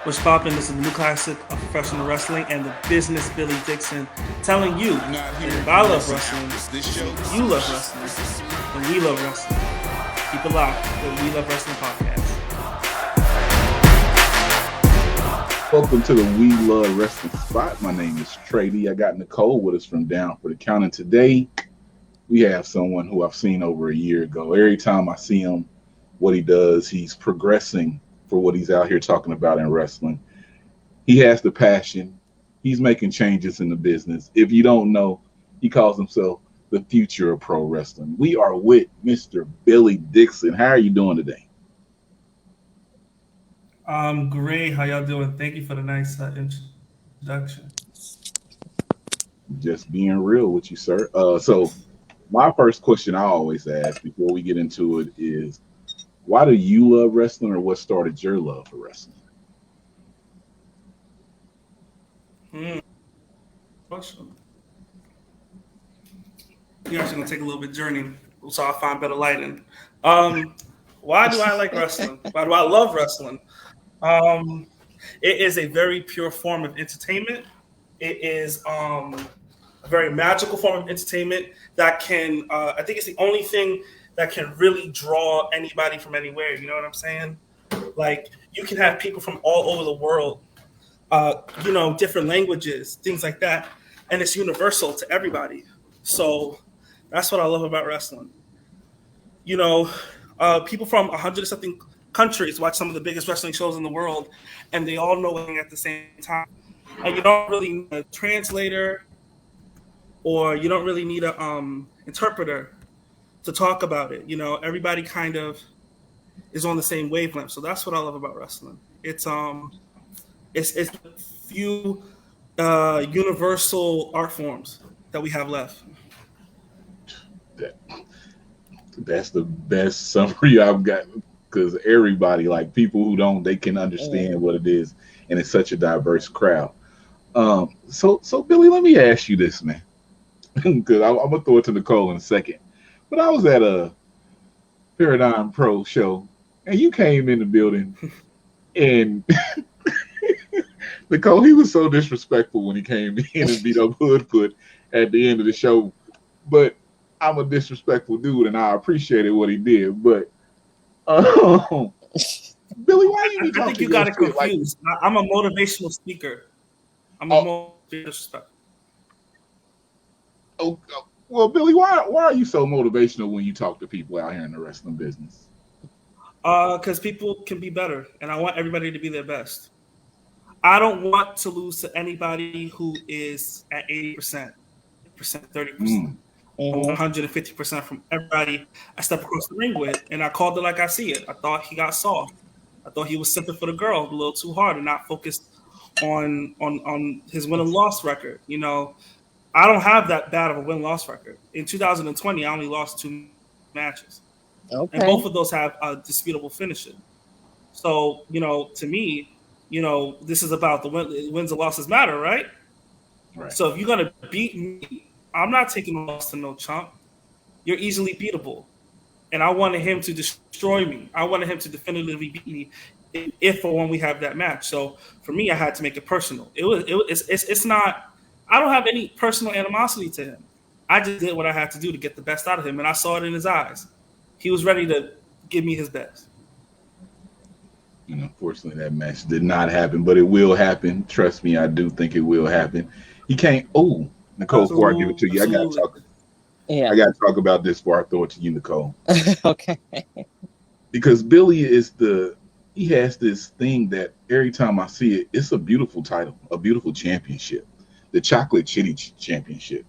What's poppin'? This is the new classic of professional wrestling and the business Billy Dixon telling you that if I love wrestling, you love wrestling, and we love wrestling. Keep it locked with We Love Wrestling podcast. Welcome to the We Love Wrestling Spot. My name is Tré D. I got Nicole with us from Down for the Count. And today we have someone who I've seen over a year ago. Every time I see him, what he does, he's progressing for what he's out here talking about in wrestling. He has the passion. He's making changes in the business. If you don't know, he calls himself the future of pro wrestling. We are with Mr. Billy Dixon. How are you doing today? Great. How y'all doing? Thank you for the nice introduction. Just being real with you, sir. So my first question I always ask before we get into it is, why do you love wrestling, or what started your love for wrestling? Question. You're actually gonna take a little bit journey, so I find better lighting. Why do I like wrestling? Why do I love wrestling? It is a very pure form of entertainment. It is a very magical form of entertainment that can. I think it's the only thing that can really draw anybody from anywhere. You know what I'm saying? Like you can have people from all over the world, different languages, things like that, and it's universal to everybody. So that's what I love about wrestling. People from 100 something countries watch some of the biggest wrestling shows in the world, and they all know it at the same time. And you don't really need a translator, or you don't really need a interpreter to talk about it. Everybody kind of is on the same wavelength. So that's what I love about wrestling. It's few universal art forms that we have left. That's the best summary I've got, because everybody, like people who don't, they can understand what it is, and it's such a diverse crowd. So Billy, let me ask you this, man, because I'm gonna throw it to Nicole in a second. But I was at a Paradigm Pro show, and you came in the building, and Nicole, he was so disrespectful when he came in and beat up Hoodfoot at the end of the show. But I'm a disrespectful dude, and I appreciated what he did. But Billy, why you be I talking think you got it shit like? confused. I'm a motivational speaker. I'm a motivational speaker. Well, Billy, why are you so motivational when you talk to people out here in the wrestling business? Because people can be better, and I want everybody to be their best. I don't want to lose to anybody who is at 80%, 30%, 150% from everybody I step across the ring with, and I called it like I see it. I thought he got soft. I thought he was simping for the girl a little too hard and not focused on his win and loss record. I don't have that bad of a win-loss record. In 2020, I only lost 2 matches. Okay. And both of those have a disputable finishes. So, to me, this is about the wins and losses matter, right? Right. So if you're going to beat me, I'm not taking a loss to no chump. You're easily beatable. And I wanted him to destroy me. I wanted him to definitively beat me if or when we have that match. So for me, I had to make it personal. It's not, I don't have any personal animosity to him. I just did what I had to do to get the best out of him, and I saw it in his eyes. He was ready to give me his best. And unfortunately, that match did not happen, but it will happen. Trust me, I do think it will happen. He can't. Oh, Nicole, before I give it to you, I got to talk. Yeah. I got to talk about this before I throw it to you, Nicole. Okay. Because Billy he has this thing that every time I see it, it's a beautiful title, a beautiful championship, the Chocolate Chitty Championship.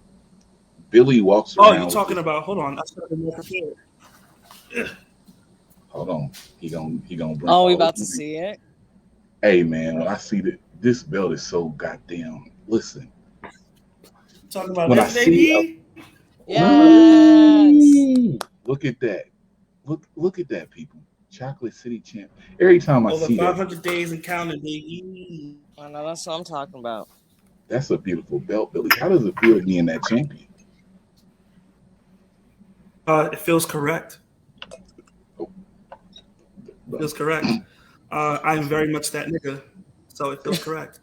Billy walks around. Oh, you're talking about? Hold on, I started more prepared. Hold on, he gonna bring. Oh, we about to see it. Hey man, when I see that this belt is so goddamn. Listen, Talking about when this, baby. Yes. Look at that. Look at that, people. Chocolate City Champ. Every time I see 500 days and counting, baby. I know, that's what I'm talking about. That's a beautiful belt, Billy. How does it feel being that champion? It feels correct. Feels correct. I am very much that nigga. So it feels correct.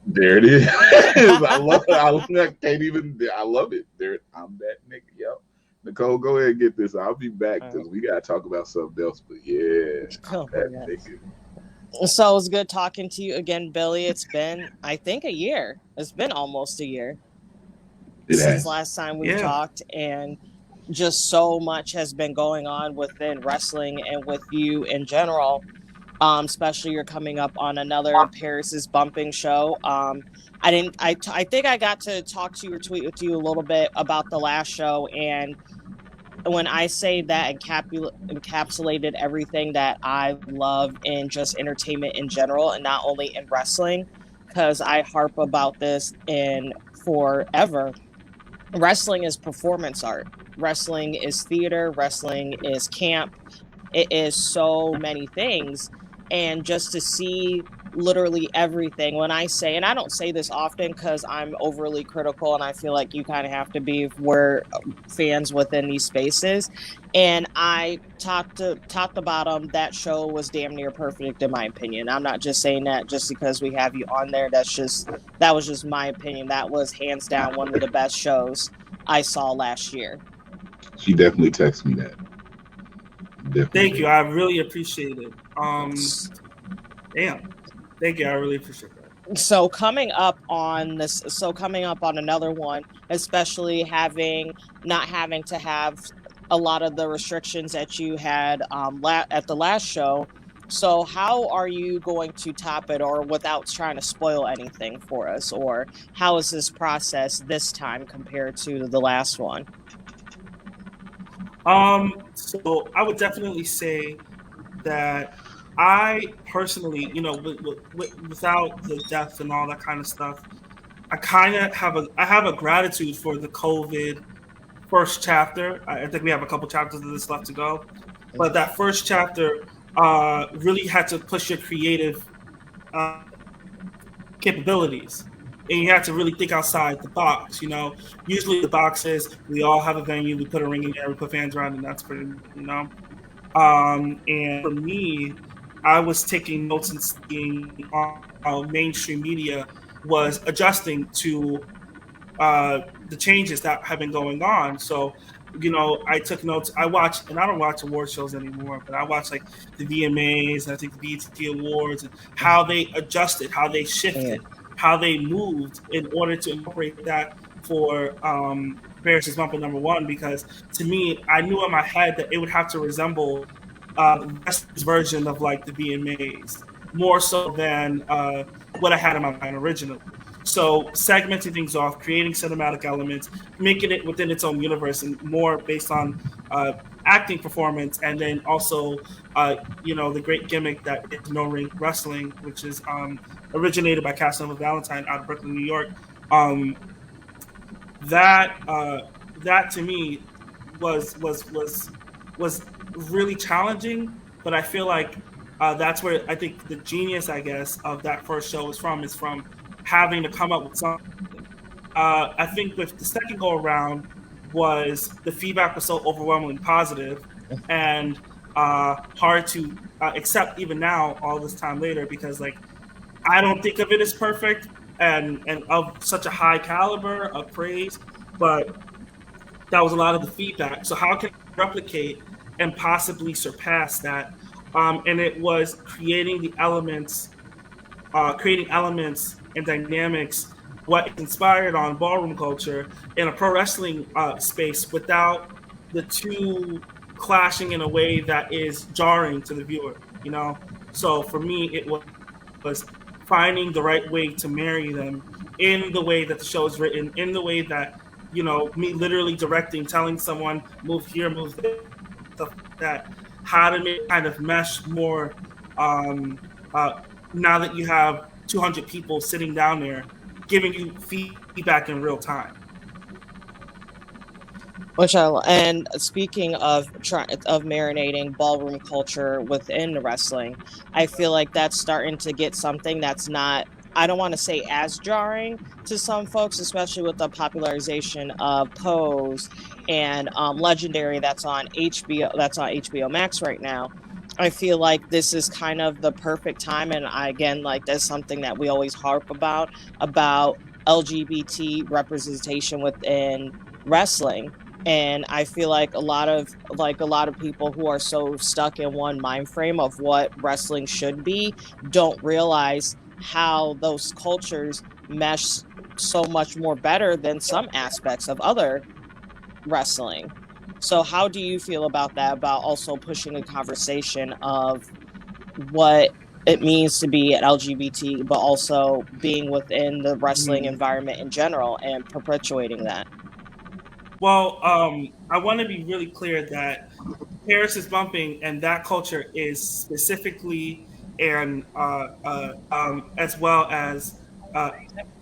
There it is. I love it. I love it. There, I'm that nigga. Yep. Nicole, go ahead and get this. I'll be back because we gotta talk about something else. But yeah, I'm that nigga. So it's good talking to you again, Billy. It's been, I think, a year. It's been almost a year since last time we talked, and just so much has been going on within wrestling and with you in general. Especially you're coming up on another Paris is Bumping show. I think I got to talk to you or tweet with you a little bit about the last show, and when I say that encapsulated everything that I love in just entertainment in general, and not only in wrestling, because I harp about this in forever. Wrestling is performance art. Wrestling is theater. Wrestling is camp. It is so many things. And just to see literally everything, when I say, and I don't say this often because I'm overly critical and I feel like you kind of have to be where fans within these spaces. And I top to bottom, that show was damn near perfect in my opinion. I'm not just saying that just because we have you on there. That was just my opinion. That was hands down one of the best shows I saw last year. She definitely texted me that. Definitely. Thank you. I really appreciate it. Thank you. I really appreciate that. So coming up on another one, especially not having to have a lot of the restrictions that you had at the last show. So how are you going to top it, or without trying to spoil anything for us, or how is this process this time compared to the last one? So I would definitely say that I personally, without the death and all that kind of stuff, I have a gratitude for the COVID first chapter. I think we have a couple chapters of this left to go, but that first chapter really had to push your creative capabilities. And you have to really think outside the box, Usually the box is we all have a venue, we put a ring in there, we put fans around, and that's pretty, And for me, I was taking notes and seeing how mainstream media was adjusting to the changes that have been going on. So, I took notes. I watch, and I don't watch award shows anymore, but I watch like the VMAs and I think the BET Awards and how they adjusted, how they shifted, how they moved in order to incorporate that for Paris is Bumping #1, because to me, I knew in my head that it would have to resemble the version of like the VMAs, more so than what I had in my mind originally. So segmenting things off, creating cinematic elements, making it within its own universe, and more based on acting performance, and then also, the great gimmick that is No Ring Wrestling, which is originated by Casanova Valentine out of Brooklyn, New York. That to me was really challenging, but I feel like that's where I think the genius, I guess, of that first show is from having to come up with something. I think with the second go around was the feedback was so overwhelmingly positive and hard to accept even now, all this time later, because like I don't think of it as perfect and of such a high caliber of praise, but that was a lot of the feedback. So how can I replicate and possibly surpass that? And it was creating elements and dynamics, what is inspired on ballroom culture in a pro wrestling space, without the two clashing in a way that is jarring to the viewer, So for me, it was finding the right way to marry them in the way that the show is written, in the way that, me literally directing, telling someone, move here, move there, stuff like that, how to make kind of mesh more now that you have 200 people sitting down there giving you feedback in real time. And speaking of marinating ballroom culture within wrestling, I feel like that's starting to get something that's not, I don't want to say as jarring to some folks, especially with the popularization of Pose and Legendary that's on HBO Max right now. I feel like this is kind of the perfect time. And again, like that's something that we always harp about LGBT representation within wrestling. And I feel like a lot of people who are so stuck in one mind frame of what wrestling should be don't realize how those cultures mesh so much more better than some aspects of other wrestling. So how do you feel about that, about also pushing a conversation of what it means to be an LGBT, but also being within the wrestling Mm. environment in general and perpetuating that? Well, I want to be really clear that Paris is bumping, and that culture is specifically and as well as uh,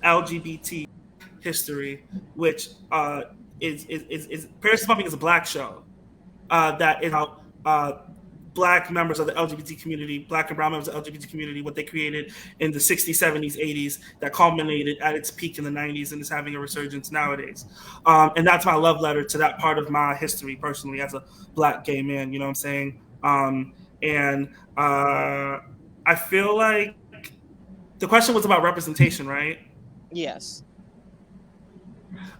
LGBT history, which is Paris is bumping is a black show that is about black members of the LGBT community, black and brown members of the LGBT community, what they created in the 60s, 70s, 80s, that culminated at its peak in the 90s and is having a resurgence nowadays. And that's my love letter to that part of my history personally as a black gay man, you know what I'm saying? And I feel like the question was about representation, right? Yes.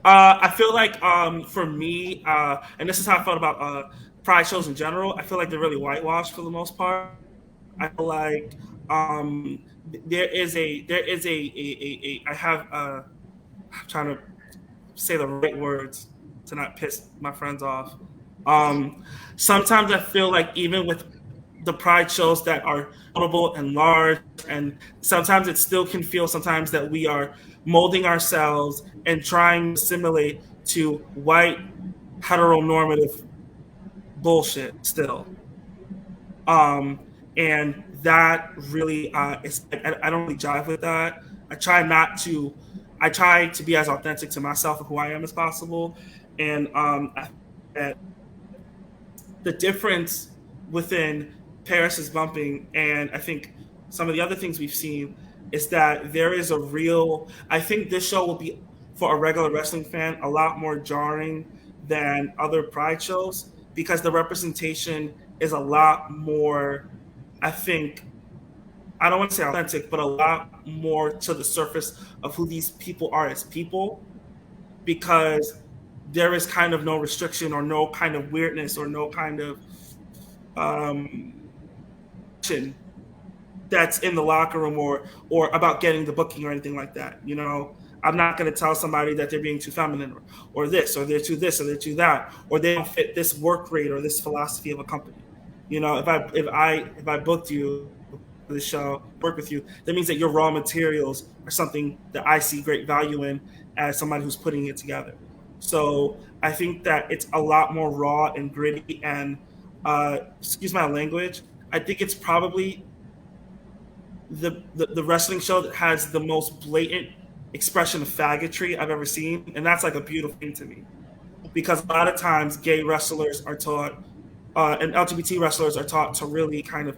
I feel like for me, and this is how I felt about pride shows in general. I feel like they're really whitewashed for the most part. I feel like there is a I have I'm trying to say the right words to not piss my friends off. Sometimes I feel like even with the pride shows that are notable and large, and sometimes it still can feel sometimes that we are molding ourselves and trying to assimilate to white heteronormative bullshit still. Um, and that really is I don't really jive with that. I try not to. I try to be as authentic to myself and who I am as possible. And I think that the difference within Paris is bumping, and I think some of the other things we've seen is that there is a real. I think this show will be for a regular wrestling fan a lot more jarring than other Pride shows because the representation is a lot more. I think I don't want to say authentic, but a lot more to the surface of who these people are as people because there is kind of no restriction or no kind of weirdness or no kind of um, that's in the locker room or about getting the booking or anything like that. You know, I'm not going to tell somebody that they're being too feminine or this or they're too this or they're too that or they don't fit this work rate or this philosophy of a company. You know, if I booked you for the show, work with you, that means that your raw materials are something that I see great value in as somebody who's putting it together. So I think that it's a lot more raw and gritty and excuse my language. I think it's probably the wrestling show that has the most blatant expression of faggotry I've ever seen, and that's like a beautiful thing to me because a lot of times gay wrestlers are taught and LGBT wrestlers are taught to really kind of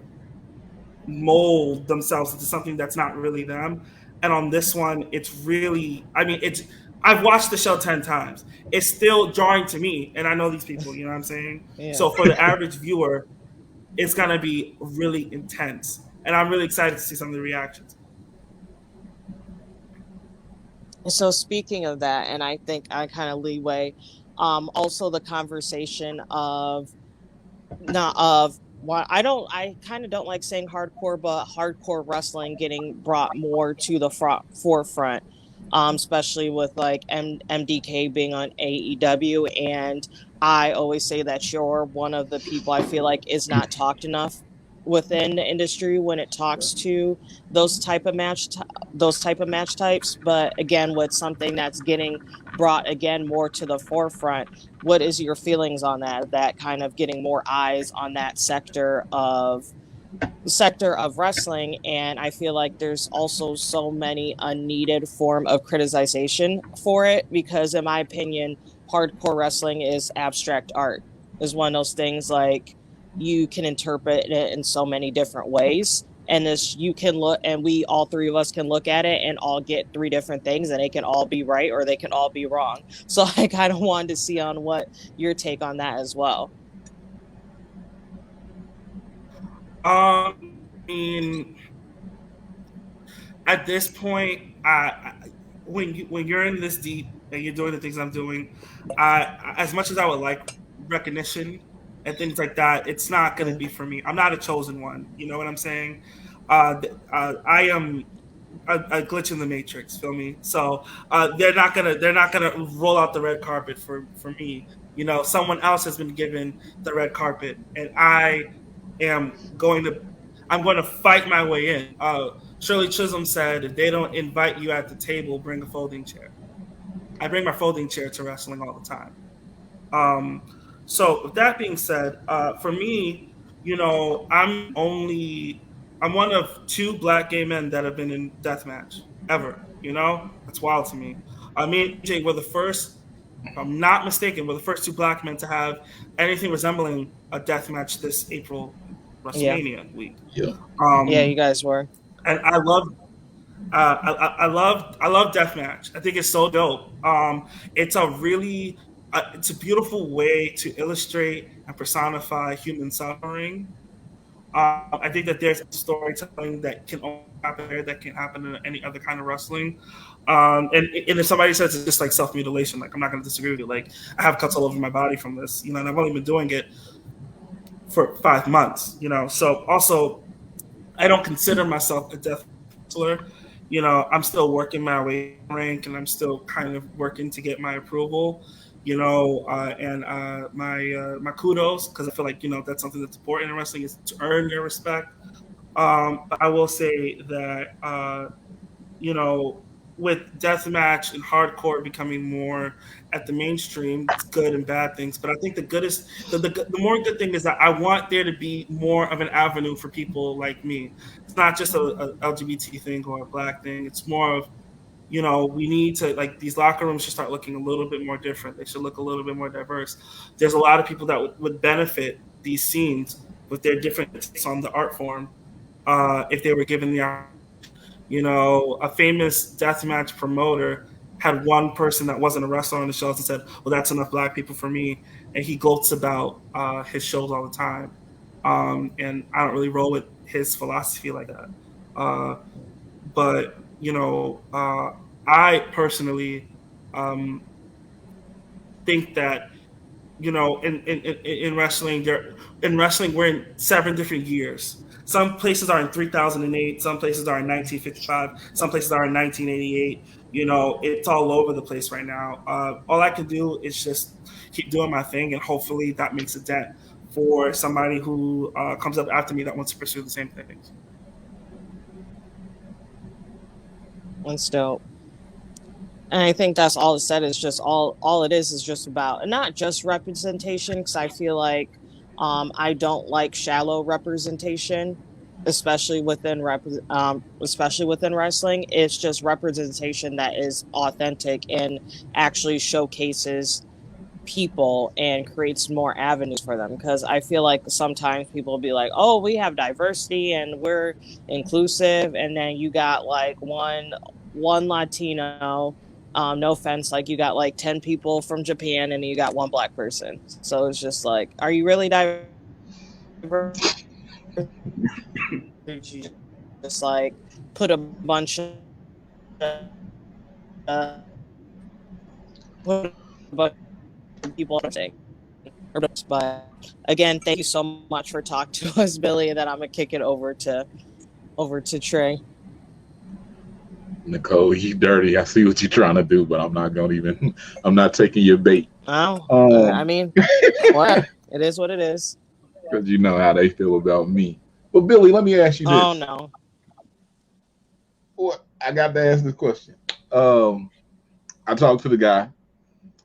mold themselves into something that's not really them. And on this one, it's really, I mean, it's, I've watched the show 10 times. It's still jarring to me. And I know these people, you know what I'm saying? Yeah. So for the average viewer, it's going to be really intense. And I'm really excited to see some of the reactions. So speaking of that, and I think I kind of leeway, also the conversation of not of why I kind of don't like saying hardcore, but hardcore wrestling getting brought more to the forefront, especially with like MDK being on AEW, and I always say that you're one of the people I feel like is not talked enough within the industry when it talks to those type of match types. But again, with something that's getting brought again more to the forefront, what is your feelings on that kind of getting more eyes on that sector of wrestling? And I feel like there's also so many unneeded form of criticization for it because in my opinion hardcore wrestling is abstract art, is one of those things like you can interpret it in so many different ways, and this you can look and we all three of us can look at it and all get three different things and they can all be right or they can all be wrong. So I kind of wanted to see on what your take on that as well. I mean, at this point, when you're in this deep and you're doing the things I'm doing, as much as I would like recognition and things like that, it's not going to be for me. I'm not a chosen one. You know what I'm saying? I am a glitch in the matrix. Feel me? So they're not gonna roll out the red carpet for me. You know, someone else has been given the red carpet, and am going to I'm going to fight my way in. Shirley Chisholm said, "If they don't invite you at the table, bring a folding chair." I bring my folding chair to wrestling all the time. Um, so with that being said, for me, you know, I'm one of two black gay men that have been in deathmatch ever. You know, that's wild to me. Me and Jay were the first. If I'm not mistaken, we're the first two black men to have anything resembling a deathmatch this April WrestleMania week. Yeah. Yeah, you guys were. And I love deathmatch. I think it's so dope. It's a beautiful way to illustrate and personify human suffering. I think that there's storytelling that can only happen there, that can happen in any other kind of wrestling. And if somebody says it's just like self mutilation, like I'm not going to disagree with you. Like I have cuts all over my body from this, you know, and I've only been doing it for 5 months, you know. So also, I don't consider myself a death wrestler. You know, I'm still working my way rank, and I'm still kind of working to get my approval. You know, my kudos, because I feel like, you know, that's something that's important in wrestling, is to earn your respect. But I will say that you know, with deathmatch and hardcore becoming more at the mainstream, it's good and bad things. But I think the more good thing is that I want there to be more of an avenue for people like me. It's not just a LGBT thing or a black thing. It's more of, you know, we need to, like, these locker rooms should start looking a little bit more different. They should look a little bit more diverse. There's a lot of people that would benefit these scenes with their different takes on the art form if they were given the opportunity. You know, a famous deathmatch promoter had one person that wasn't a wrestler on the shows and said, "Well, that's enough black people for me." And he gloats about his shows all the time. And I don't really roll with his philosophy like that. But you know, I personally think that, you know, in wrestling, we're in 7 different years. Some places are in 3008, some places are in 1955, some places are in 1988. You know, it's all over the place right now. All I can do is just keep doing my thing, and hopefully that makes a dent for somebody who comes up after me that wants to pursue the same things. That's dope. And I think that's all it said, is just all it is just about, and not just representation, because I feel like I don't like shallow representation, especially within wrestling. It's just representation that is authentic and actually showcases people and creates more avenues for them. Because I feel like sometimes people will be like, "Oh, we have diversity and we're inclusive," and then you got like one Latino. No offense, like you got like 10 people from Japan and you got one black person. So it's just like, are you really diverse? You just like put a bunch of people on thing. But again, thank you so much for talking to us, Billy. And then I'm gonna kick it over to Tré. Nicole, you dirty. I see what you're trying to do, but I'm not taking your bait. Oh, I mean, well, it is what it is. Because you know how they feel about me. But Billy, let me ask you this. Oh no. Well, I got to ask this question. I talked to the guy.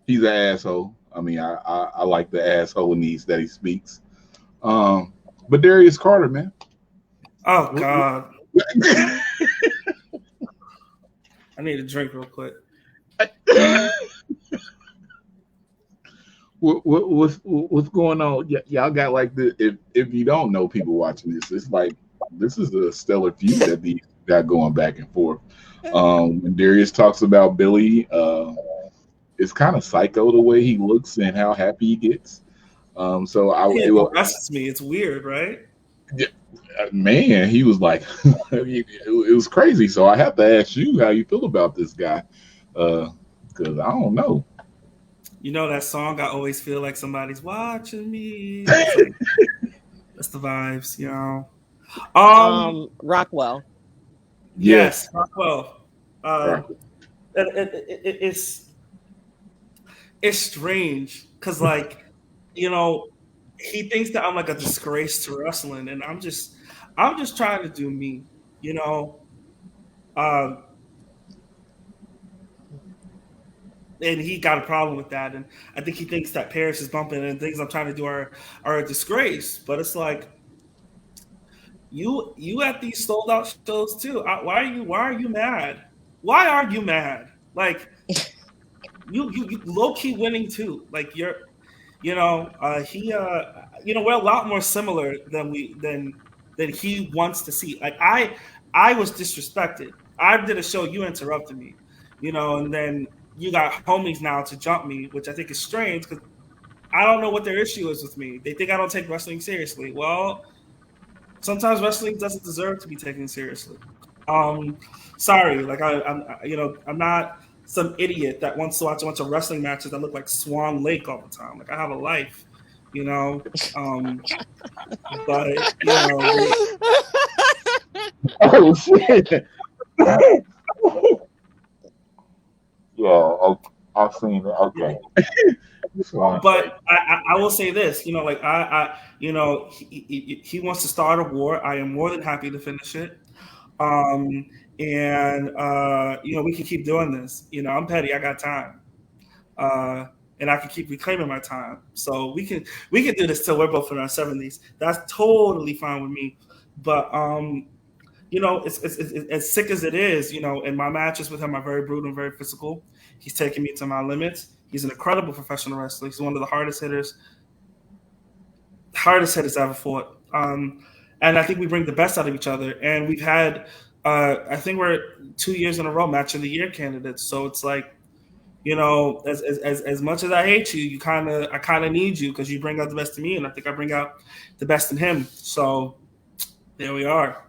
He's an asshole. I mean, I like the assholeness that he speaks. But Darius Carter, man. Oh God. I need a drink real quick. What's going on? Y'all got like the if you don't know, people watching this, it's like this is a stellar feud that these got going back and forth. When Darius talks about Billy, it's kind of psycho the way he looks and how happy he gets. So it impresses me. It's weird, right? Yeah, man, he was like, it was crazy. So I have to ask you how you feel about this guy, because I don't know. You know that song? I always feel like somebody's watching me. It's like that's the vibes, you know. Rockwell. Yes, Rockwell. Rockwell. It's strange because, like, you know, he thinks that I'm like a disgrace to wrestling, and I'm just trying to do me, you know. And he got a problem with that, and I think he thinks that Paris is bumping, and things I'm trying to do are a disgrace. But it's like you at these sold out shows too. Why are you mad? Why are you mad? Like you low key winning too. Like you're, you know, you know, we're a lot more similar than he wants to see. Like I was disrespected. I did a show, you interrupted me, you know, and then you got homies now to jump me, which I think is strange because I don't know what their issue is with me. They think I don't take wrestling seriously. Well, sometimes wrestling doesn't deserve to be taken seriously. Sorry, like I'm not some idiot that wants to watch a bunch of wrestling matches that look like Swan Lake all the time. Like I have a life, you know. But you know, oh shit. Yeah, I've seen it. Okay. But I will say this, you know, like you know, he wants to start a war. I am more than happy to finish it. And you know, we can keep doing this. You know, I'm petty. I got time. And I can keep reclaiming my time. So we can do this till we're both in our 70s. That's totally fine with me. But you know, it's as sick as it is, you know, and my matches with him are very brutal and very physical. He's taking me to my limits. He's an incredible professional wrestler. He's one of the hardest hitters ever fought. And I think we bring the best out of each other. And we've had, I think we're 2 years in a row match of the year candidates. So it's like, you know, as much as I hate you, I kind of need you because you bring out the best in me, and I think I bring out the best in him. So there we are.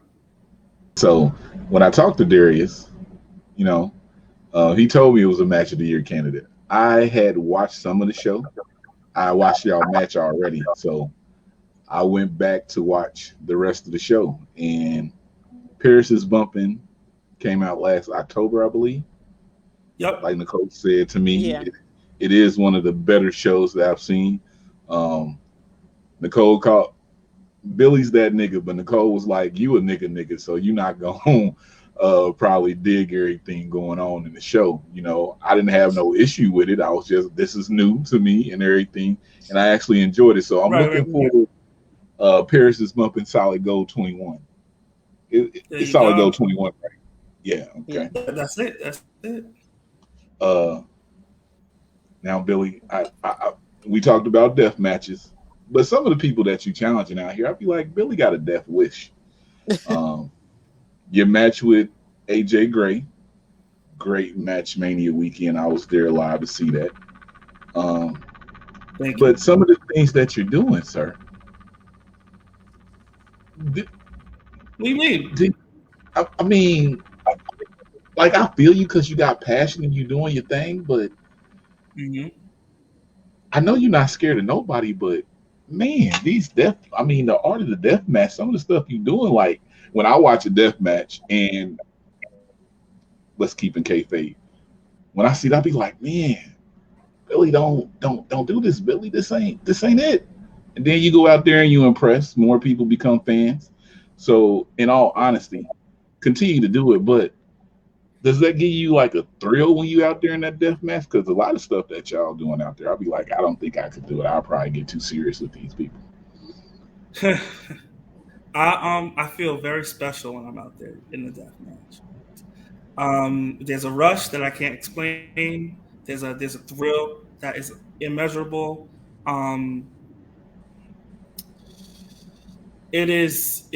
So when I talked to Darius, you know, he told me it was a match of the year candidate. I had watched some of the show. I watched y'all match already, so I went back to watch the rest of the show. And Paris is Bumping came out last October, I believe. Yep. Like Nicole said to me, it is one of the better shows that I've seen. Nicole called Billy's that nigga, but Nicole was like, you a nigga, so you not gonna probably dig everything going on in the show. You know, I didn't have no issue with it. I was just, this is new to me and everything, and I actually enjoyed it. So I'm looking for Paris is Bumping Solid Gold 21. It's Solid Gold 21, right? Yeah, okay. Yeah, that's it. Now, Billy, we talked about death matches, but some of the people that you challenging out here, I'd be like, Billy got a death wish. Your match with AJ Gray, great match Mania weekend. I was there live to see that. But some of the things that you're doing, sir. What do you mean? I mean, like, I feel you because you got passion and you're doing your thing, but I know you're not scared of nobody, but man, the art of the death match, some of the stuff you're doing, like when I watch a death match, and let's keep in kayfabe, when I see that, I'll be like, man, Billy, don't do this, Billy. This ain't it. And then you go out there and you impress. More people become fans. So, in all honesty, continue to do it. But does that give you like a thrill when you out there in that death match? Because a lot of stuff that y'all doing out there, I'll be like, I don't think I could do it. I'll probably get too serious with these people. I feel very special when I'm out there in the death match. There's a rush that I can't explain. There's a thrill that is immeasurable. It is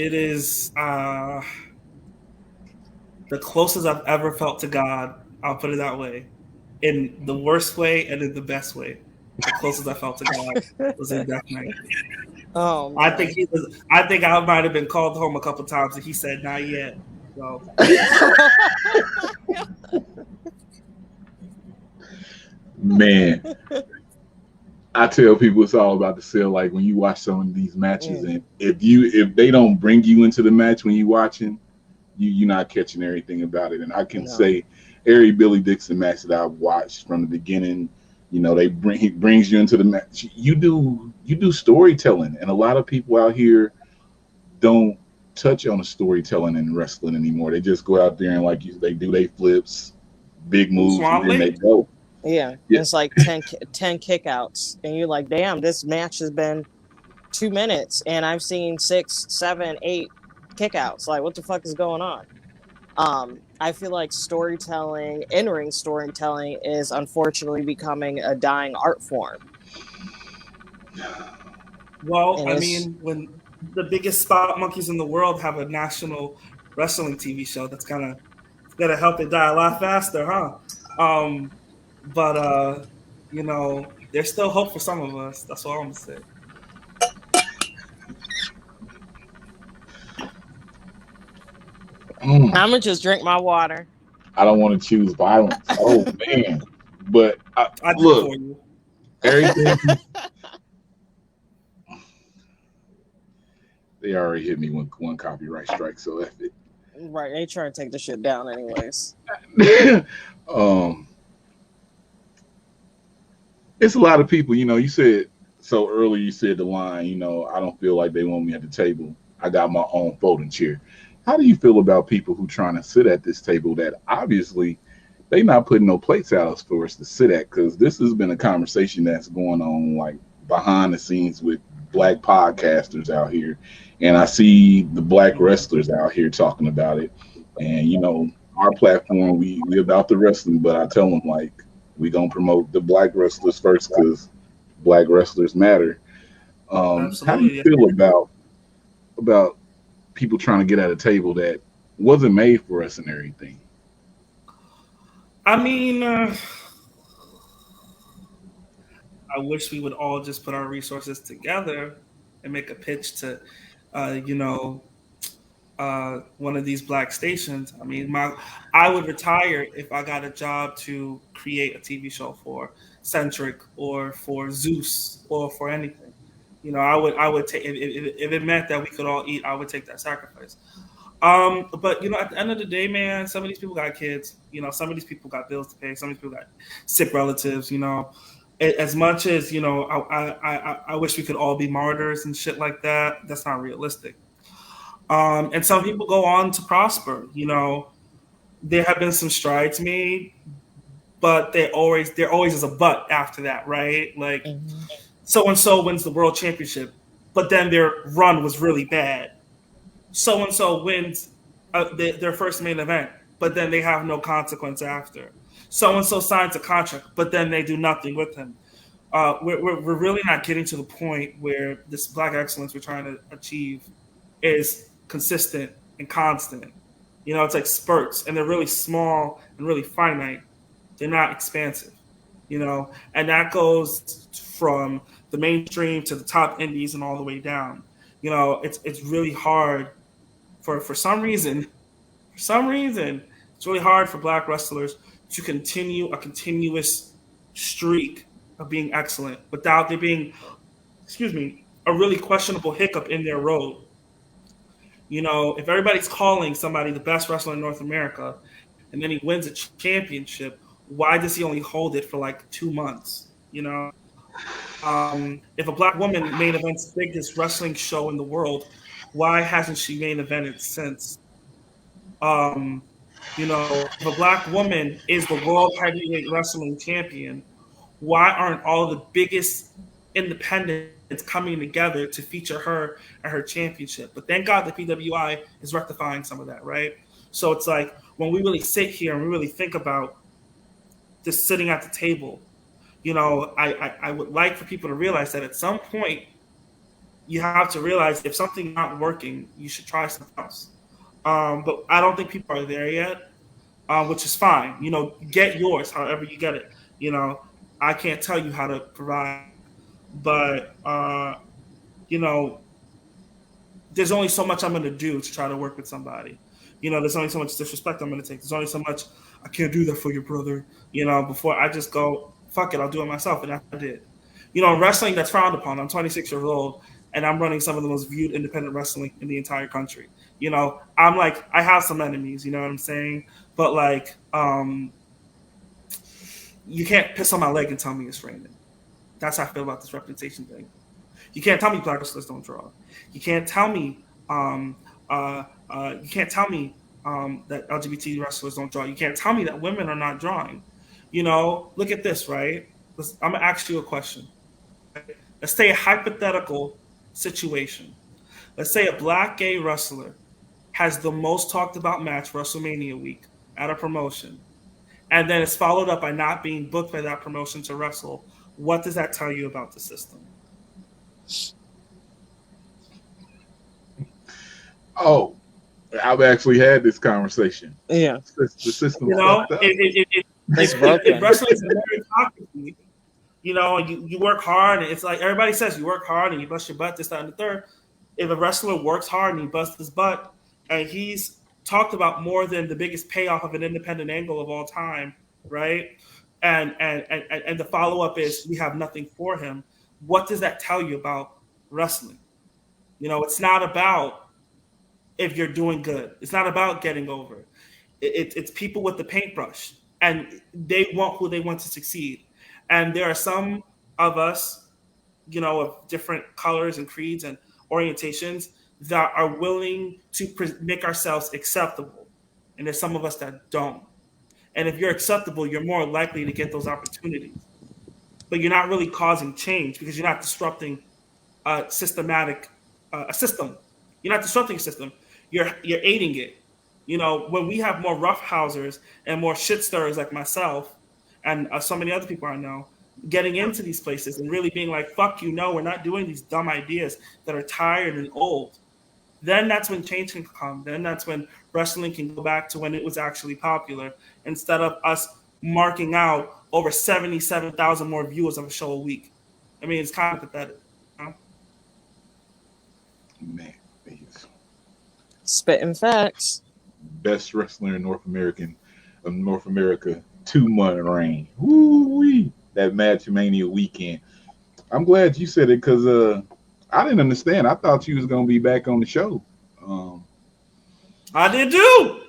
the closest I've ever felt to God. I'll put it that way, in the worst way and in the best way. the closest I felt to God was in Death Night. Oh, I think he was. I think I might have been called home a couple times, and he said, "Not yet." So. Man, I tell people it's all about the sell. Like when you watch some of these matches, and if they don't bring you into the match when you watching, you're not catching everything about it. And I can say every Billy Dixon match that I've watched from the beginning, he brings you into the match. You do storytelling, and a lot of people out here don't touch on the storytelling in wrestling anymore. They just go out there and they do they flips, big moves, Swan and then Lake. they go. Yeah, it's like 10 kickouts, and you're like, damn, this match has been 2 minutes, and I've seen 6, 7, 8 kickouts. Like, what the fuck is going on? I feel like storytelling, in-ring storytelling, is unfortunately becoming a dying art form. Well, I mean, when the biggest spot monkeys in the world have a national wrestling TV show, that's gonna help it die a lot faster, huh? But there's still hope for some of us. That's all I'm gonna say. I'm gonna just drink my water. I don't want to choose violence. Oh man! But I look for you. Everything. They already hit me with one copyright strike, so that's it. Right, they trying to take the shit down anyways. It's a lot of people, you said so earlier, you said the line, I don't feel like they want me at the table. I got my own folding chair. How do you feel about people who trying to sit at this table that obviously they not putting no plates out for us to sit at? Because this has been a conversation that's going on like behind the scenes with Black podcasters out here. And I see the Black wrestlers out here talking about it. And, our platform, we about the wrestling, but I tell them like, we gonna promote the Black wrestlers first because Black wrestlers matter. How do you feel about people trying to get at a table that wasn't made for us and everything? I mean, I wish we would all just put our resources together and make a pitch to, one of these Black stations. I mean, I would retire if I got a job to create a TV show for Centric or for Zeus or for anything. I would take if it meant that we could all eat. I would take that sacrifice. But at the end of the day, man, some of these people got kids. Some of these people got bills to pay. Some of these people got sick relatives. As much as I wish we could all be martyrs and shit like that. That's not realistic. And some people go on to prosper. There have been some strides made, but there always is a but after that, right? Like so and so wins the world championship, but then their run was really bad. So and so wins their first main event, but then they have no consequence after. So and so signs a contract, but then they do nothing with him. We're really not getting to the point where this Black excellence we're trying to achieve is consistent and constant. It's like spurts, and they're really small and really finite. They're not expansive, and that goes from the mainstream to the top indies and all the way down. It's really hard for some reason. For some reason, it's really hard for Black wrestlers to continue a continuous streak of being excellent without there being, a really questionable hiccup in their road. If everybody's calling somebody the best wrestler in North America and then he wins a championship, why does he only hold it for like 2 months? If a Black woman main events the biggest wrestling show in the world, why hasn't she main evented since? If a Black woman is the world heavyweight wrestling champion, why aren't all the biggest independents coming together to feature her at her championship? But thank God the PWI is rectifying some of that, right? So it's like when we really sit here and we really think about just sitting at the table, I would like for people to realize that at some point you have to realize if something's not working, you should try something else. But I don't think people are there yet, which is fine. Get yours however you get it. I can't tell you how to provide, but you know, there's only so much I'm going to do to try to work with somebody. You know, there's only so much disrespect I'm going to take. There's only so much I can't do that for your brother. You know, before I just go, fuck it, I'll do it myself, and I did. You know, wrestling, that's frowned upon. I'm 26 years old, and I'm running some of the most viewed independent wrestling in the entire country. You know, I'm like, I have some enemies. You know what I'm saying? But like, you can't piss on my leg and tell me it's raining. That's how I feel about this reputation thing. You can't tell me black wrestlers don't draw. You can't tell me you can't tell me that LGBT wrestlers don't draw. You can't tell me that women are not drawing. You know, look at this, right? I'm gonna ask you a question. Let's say a hypothetical situation. Let's say a black gay wrestler has the most talked about match WrestleMania week at a promotion, and then it's followed up by not being booked by that promotion to wrestle. What does that tell you about the system? Oh, I've actually had this conversation. Yeah. The system, you know, if wrestling is a meritocracy, you know, you work hard, and it's like everybody says, you work hard and you bust your butt, this, that, and the third. If a wrestler works hard and he busts his butt, and he's talked about more than the biggest payoff of an independent angle of all time, right? And the follow up is we have nothing for him. What does that tell you about wrestling? You know, it's not about if you're doing good. It's not about getting over. It's people with the paintbrush, and they want who they want to succeed. And there are some of us, you know, of different colors and creeds and orientations that are willing to make ourselves acceptable. And there's some of us that don't. And if you're acceptable, you're more likely to get those opportunities. But you're not really causing change because you're not disrupting a system. You're not disrupting a system. You're aiding it. You know, when we have more roughhousers and more shit stirrers like myself and so many other people I know getting into these places and really being like, fuck you, no, we're not doing these dumb ideas that are tired and old. Then that's when change can come. Then that's when wrestling can go back to when it was actually popular instead of us marking out over 77,000 more viewers of a show a week. I mean, it's kind of pathetic. You know? Man, he's spitting facts. Best wrestler in North America, 2-month reign. Woo-wee. That Matchmania weekend. I'm glad you said it because I didn't understand. I thought you was gonna be back on the show. I did too.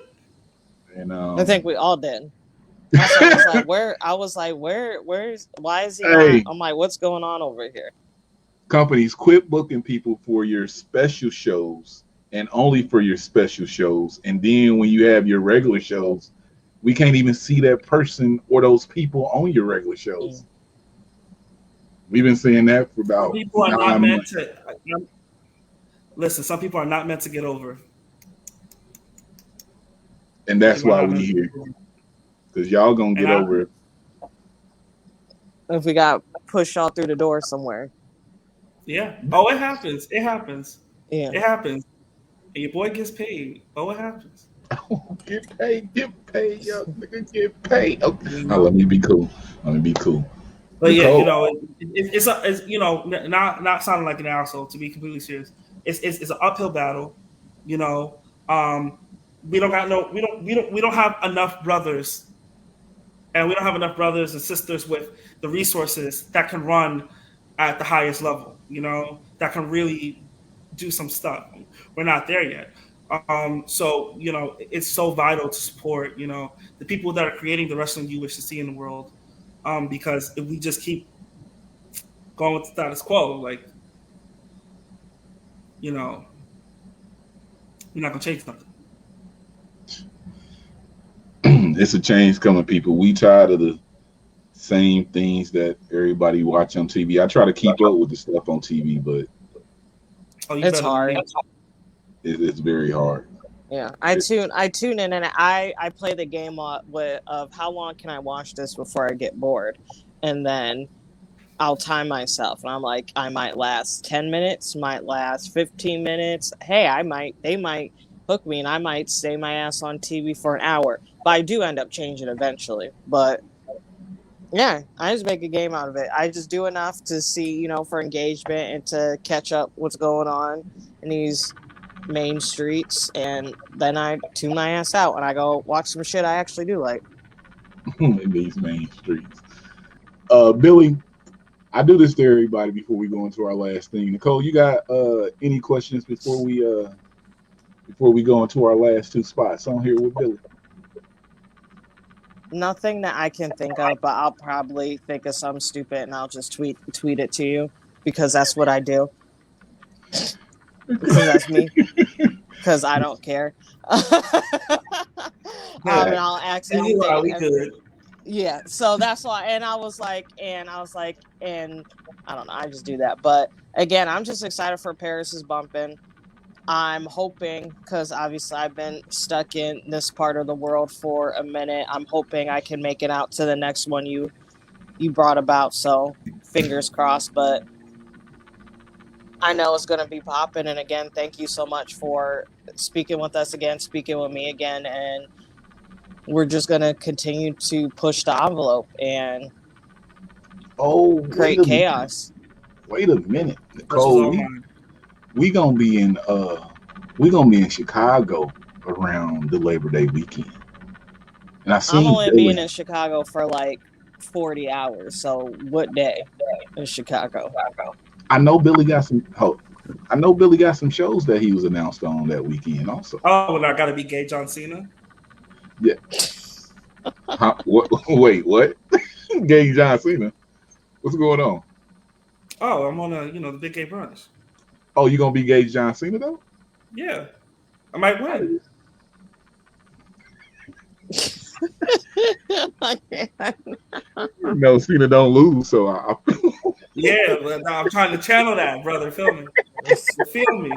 And I think we all did. I was like, why is he not? I'm like, what's going on over here? Companies, quit booking people for your special shows and only for your special shows. And then when you have your regular shows, we can't even see that person or those people on your regular shows. Mm. We've been saying that for about. Some people are not meant to. Listen, some people are not meant to get over. And that's why we here. Because y'all gonna get over it. If we got pushed y'all through the door somewhere. Yeah. Oh, it happens. It happens. Yeah. It happens. And your boy gets paid. Oh, it happens. Oh, get paid, yo, nigga, get paid. Okay. Oh, let me be cool. But yeah, you know, it's you know, not sounding like an asshole, to be completely serious. It's an uphill battle, you know. We don't have enough brothers, and we don't have enough brothers and sisters with the resources that can run at the highest level, you know, that can really do some stuff. We're not there yet. So, you know, it's so vital to support, you know, the people that are creating the wrestling you wish to see in the world. Because if we just keep going with the status quo, like, you know, we're not gonna change nothing. It's a change coming, people. We tired of the same things that everybody watch on TV. I try to keep up with the stuff on TV, but it's hard. It's very hard. Yeah, I tune in and I play the game of how long can I watch this before I get bored, and then I'll time myself, and I'm like, I might last 10 minutes, might last 15 minutes. Hey, they might hook me, and I might stay my ass on TV for an hour. But I do end up changing eventually. But Yeah, I just make a game out of it. I just do enough to see, for engagement and to catch up what's going on in these main streets, and then I tune my ass out and I go watch some shit I actually do like. In these main streets. Billy, I do this to everybody before we go into our last thing. Nicole, you got any questions before we go into our last two spots on here with Billy? Nothing that I can think of, but I'll probably think of something stupid and I'll just tweet it to you because that's what I do. Because that's me. Because I don't care. And I'll ask anything. Yeah, so that's why. And I was like, and I don't know. I just do that. But again, I'm just excited for Paris is bumping. I'm hoping, because obviously I've been stuck in this part of the world for a minute. I'm hoping I can make it out to the next one you brought about. So fingers crossed. But I know it's going to be popping. And again, thank you so much for speaking with us again, speaking with me again. And we're just going to continue to push the envelope and create chaos. Wait a minute, Nicole. We gonna be in Chicago around the Labor Day weekend. And I'm only being in Chicago for like 40 hours. So what day in Chicago? I know Billy got some shows that he was announced on that weekend also. Oh, and I gotta be gay John Cena? Yeah. Huh? Wait, what? Gay John Cena? What's going on? Oh, I'm on the Big Gay Brunch. Oh, you gonna be gay John Cena though? Yeah. I might win. No, Cena don't lose, so Yeah, but I'm trying to channel that, brother. Feel me? Feel me?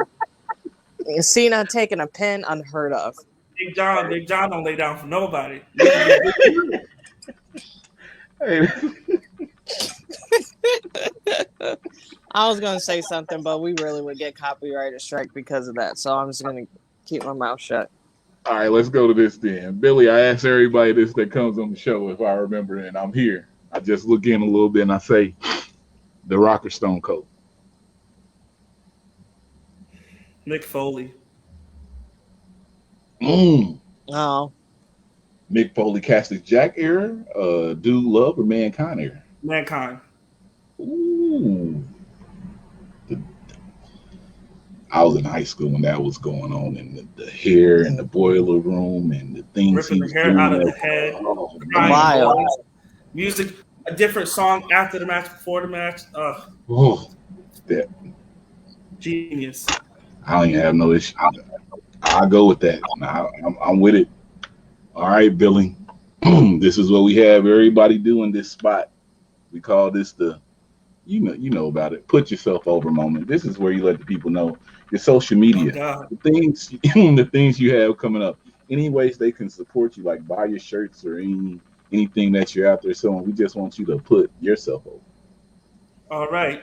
Cena taking a pin, unheard of. Big John don't lay down for nobody. Hey. I was gonna say something, but we really would get copyrighted strike because of that. So I'm just gonna keep my mouth shut. All right, let's go to this then. Billy, I ask everybody this that comes on the show if I remember, and I'm here. I just look in a little bit and I say, The Rock or Stone Cold? Mick Foley. Oh. Mick Foley, Cactus Jack era, Dude Love, or Mankind era? Mankind. Ooh. I was in high school when that was going on, and the hair in the boiler room and the things ripping the hair out of the head. Oh, wild. Music, a different song after the match, before the match. That genius. I don't even have no issue. I'll go with that. I'm with it. All right, Billy. This is what we have everybody do in this spot. We call this the, you know about it, put yourself over moment. This is where you let the people know your social media, the things you have coming up, any ways they can support you, like buy your shirts or anything that you're out there selling. We just want you to put yourself over. All right.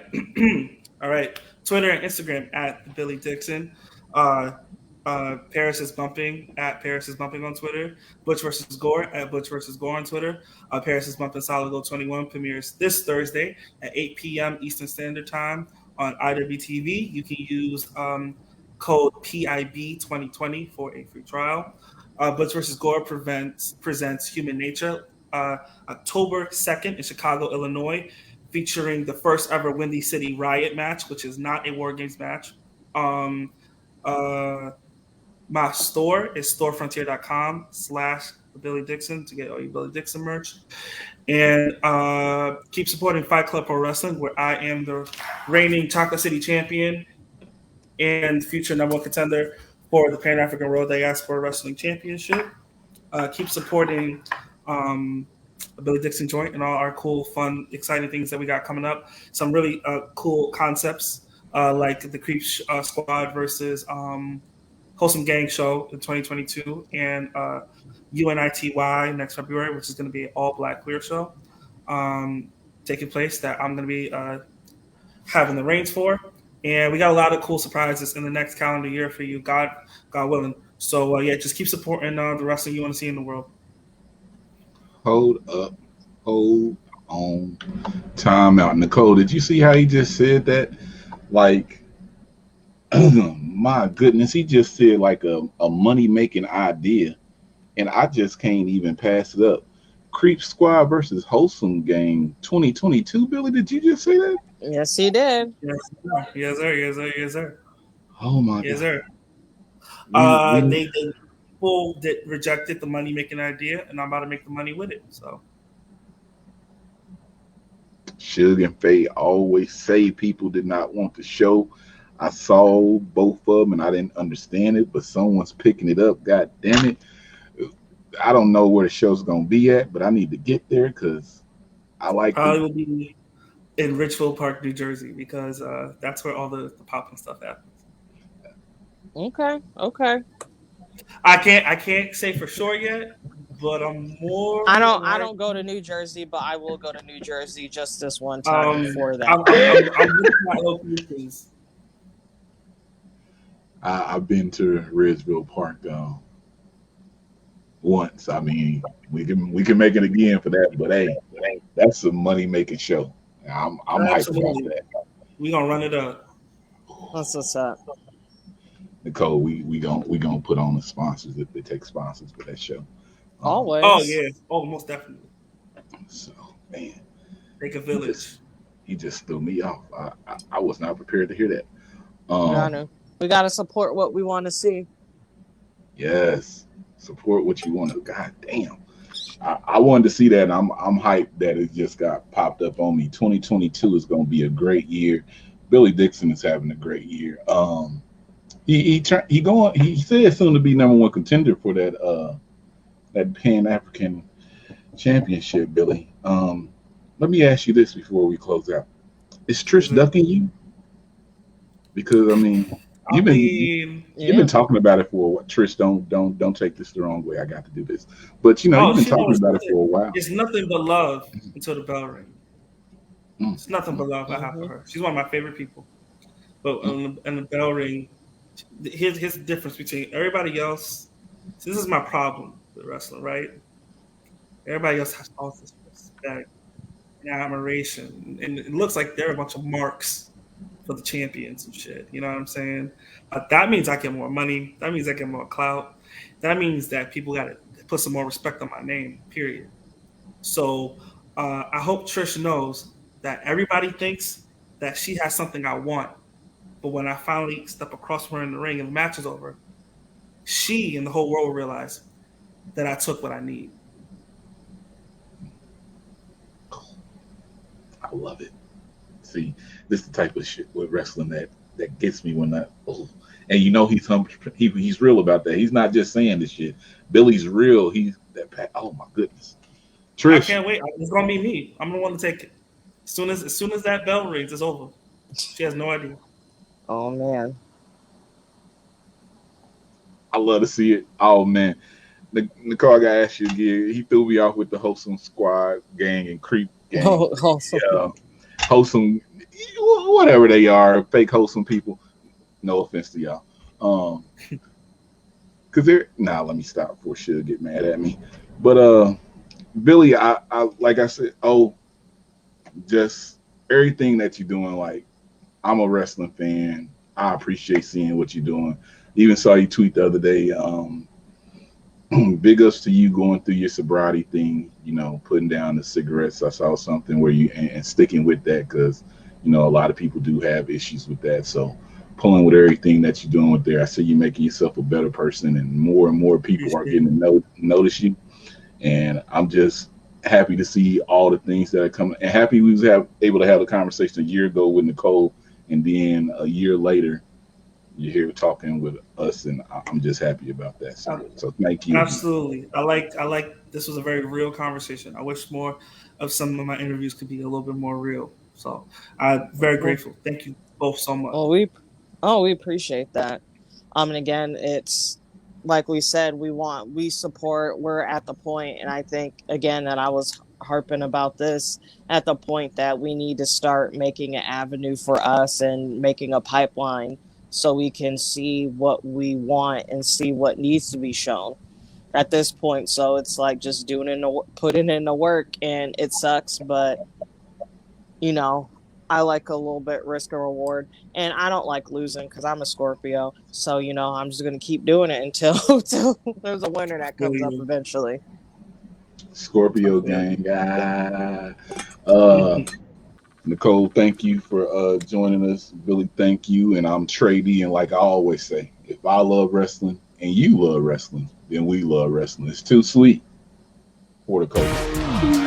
All right. Twitter and Instagram at Billy Dixon. Paris is bumping at Paris is bumping on Twitter. Butch versus Gore at Butch versus Gore on Twitter. Paris is bumping Solid Gold 21 premieres this Thursday at 8 p.m. Eastern Standard Time on IWTV. You can use code PIB 2020 for a free trial. Butch versus Gore presents Human Nature October 2nd in Chicago, Illinois, featuring the first ever Windy City Riot match, which is not a War Games match. My store is storefrontier.com/Billy Dixon to get all your Billy Dixon merch. And keep supporting Fight Club Pro Wrestling, where I am the reigning Chocolate City champion and future number one contender for the Pan African Road Diaspora Wrestling Championship. Keep supporting the Billy Dixon joint and all our cool, fun, exciting things that we got coming up. Some really cool concepts like the Creep Squad versus Wholesome Gang show in 2022 and UNITY next February, which is going to be an all-black queer show taking place that I'm going to be having the reins for. And we got a lot of cool surprises in the next calendar year for you, God willing. So, just keep supporting the wrestling you want to see in the world. Hold own time out. Nicole, did you see how he just said that? Like, my goodness, he just said like a money making idea, and I just can't even pass it up. Creep Squad versus Wholesome Gang 2022. Billy, did you just say that? Yes, he did. Yes, sir. Yes, sir. Yes, sir. Yes, sir. Oh my Yes, God. sir. We They people that rejected the money making idea, and I'm about to make the money with it. So Suge and Faye always say people did not want the show. I saw both of them and I didn't understand it, but someone's picking it up. God damn it. I don't know where the show's gonna be at, but I need to get there because I like probably the. will be in Richfield Park, New Jersey, because that's where all the popping stuff happens. Okay. Okay. I can't say for sure yet, but I'm more I don't go to New Jersey, but I will go to New Jersey just this one time for that. I'm looking at locations. I've been to Ridgeville Park once. I mean, we can make it again for that, but hey, that's a money making show. I'm hyped about Absolutely, that. we gonna run it up. That's what's up. Nicole, we gonna put on the sponsors if they take sponsors for that show. Oh Always. yeah, oh most definitely. So man, Take a he just village. he just threw me off. I was not prepared to hear that. Gotta. We gotta support what we want to see. Yes, support what you want to. God damn, I wanted to see that. And I'm hyped that it just got popped up on me. 2022 is going to be a great year. Billy Dixon is having a great year. He said soon to be number one contender for that Pan African Championship. Billy, let me ask you this before we close out: is Trish Mhm. ducking you? Because I mean, I you've been mean, you've Yeah. been talking about it for a while. Trish, don't take this the wrong way. I got to do this, but you've oh, been she talking knows about it for a while. it's nothing but love until the bell ring. Mm, It's nothing mm, but love I have for Mm-hmm. her. She's one of my favorite people. But mm. on the bell ring, here's the difference between everybody else. So this is my problem with wrestling, right? Everybody else has all this respect and admiration, and it looks like they're a bunch of marks for the champions and shit. You know what I'm saying? That means I get more money. That means I get more clout. That means that people got to put some more respect on my name. Period. So I hope Trish knows that everybody thinks that she has something I want, but when I finally step across from her in the ring and the match is over, she and the whole world will realize that I took what I need. I love it. See, this is the type of shit with wrestling that gets me when I. Oh. And he's real about that. He's not just saying this shit. Billy's real. He's that. Oh my goodness, I Trish. can't wait. It's gonna be me. I'm the one to take it. As soon as that bell rings, it's over. She has no idea. Oh man. I love to see it. Oh man, Nicole, I gotta ask you again. He threw me off with the wholesome squad gang and creep gang. Also. Yeah, wholesome, whatever they are, fake wholesome people. No offense to y'all. Um, cause they're nah. Let me stop before she'll get mad at me. But Billy, I like I said, just everything that you're doing. Like I'm a wrestling fan. I appreciate seeing what you're doing. Even saw you tweet the other day. Big ups to you going through your sobriety thing, putting down the cigarettes. I saw something where and sticking with that because, a lot of people do have issues with that. So pulling with everything that you're doing with there, I see you making yourself a better person and more people are Appreciate getting it. to notice you. And I'm just happy to see all the things that are coming and happy we was able to have a conversation a year ago with Nicole. And then a year later, you're here talking with us, and I'm just happy about that, sir. So thank you again. Absolutely. I like this was a very real conversation. I wish more of some of my interviews could be a little bit more real. So I'm very Well, grateful. Thank you both so much. well, we appreciate that. And again, it's like we said, we support. We're at the point, and I think again that I was harping about this at the point that we need to start making an avenue for us and making a pipeline so we can see what we want and see what needs to be shown. at this point. So it's like just putting in the work, and it sucks, but you know, I like a little bit risk and reward, and I don't like losing because I'm a Scorpio. So you know, I'm just gonna keep doing it until there's a winner that comes up eventually. Scorpio gang. Nicole, thank you for joining us. Billy, thank you. And I'm Tré D, and like I always say, if I love wrestling and you love wrestling, then we love wrestling. It's too sweet for the culture.